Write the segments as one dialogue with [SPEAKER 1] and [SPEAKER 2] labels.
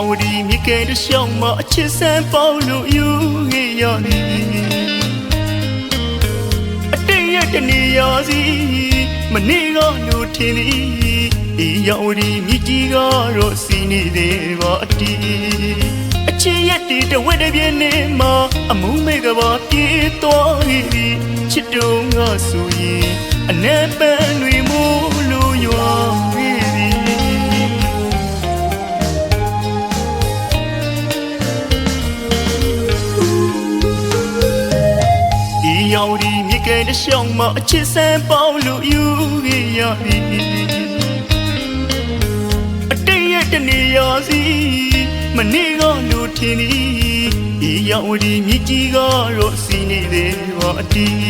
[SPEAKER 1] ရောက်ဒီမြကဲတရှောင်းမှာအချစ်ဆန်းပေါလို့ယူခဲ့ရသည်အတိတ်ရဲ့တနေရာစီမနေ့ကလို့ထင်သည်ရောက်ဒီမြကြီးကတော့စီနေသေးပါအတီးအချစ်ရဲ့တီတဝက်တပြင်းနေမှာအမုန်းမေကပါပြေးသွားသည်ချစ်တုံးကဆိုရင်အနေပန်းတွေမို့လို့ရွာရောက်ဒီမြကဲတရှောင်းမှာအချစ်ဆန်းပေါလို့ယူခဲ့ရသည်အတိတ်ရဲ့တနေရာစီမနေ့ကလို့ထင်သည်ရောက်ဒီမြကြီးကတော့စီနေသေးပါအတီး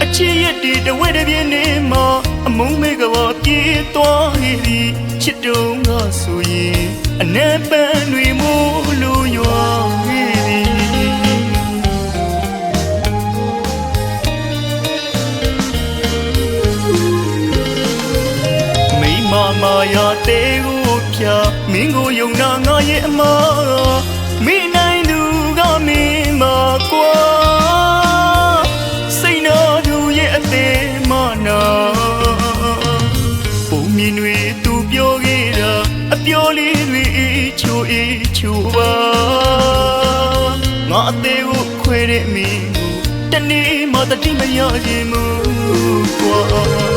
[SPEAKER 1] အချစ်ရဲ့တီတဝက်တပြင်းနေမှာအမုန်းမေကပါပြေးသွားခဲ့သည်ချစ်တုံးကဆိုရင်အနေပန်းတွေမို့လို့ရွာခဲ့သည်မာယာတေကိုဖြာမင်းကိုယုံနာငါရဲ့အမမင်းနိုင်သူကမင်းမှာကွာစိတ်နာသူရဲ့အသေးမနာပုံမြင်တွေသူပြောခဲ့တာအပြောလေးတွေချိုချိုပါငါအသေးကိုခွဲတဲ့မင်းကိုတနေ့မှတတိမရခြင်းမူကွာ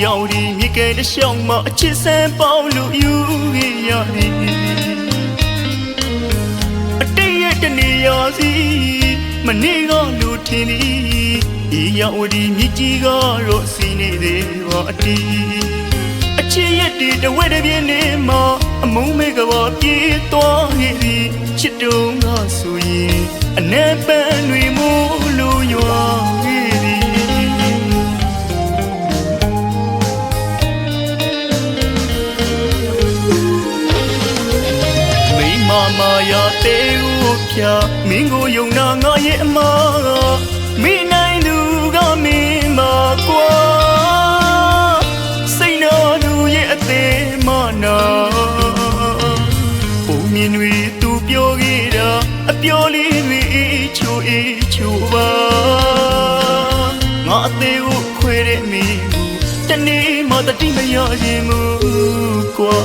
[SPEAKER 1] ရောက်ဒီမြကဲတရှောင်းမှာအချစ်ဆန်းပေါလို့ယူခဲ့ရသည်အတိတ်ရဲ့တနေရာစီမနေ့ကလို့ထင်သည်ရောက်ဒီမြကြီးကတော့စီနေသေးပါအတီးအချစ်ရဲ့တီတဝက်တပြင်းနေမှာအမုန်းမေကပါပြေးသွားခဲ့သည်ချစ်တုံးကဆိုရင်အနေပန်းတွေမို့လို့ရွာခဲ့သည်မာယာတေကိုဖြာမင်းကိုယုံနာငါရဲ့အမမင်းနိုင်သူကမင်းမှာကွာစိတ်နာသူရဲ့အသေးမနာပုံမြင်တွေသူပြောခဲ့တာအပြောလေးတွေချိုချိုပါငါအသေးကိုခွဲတဲ့မင်းကိုတနေ့မှတတိမရခြင်းမူကွာ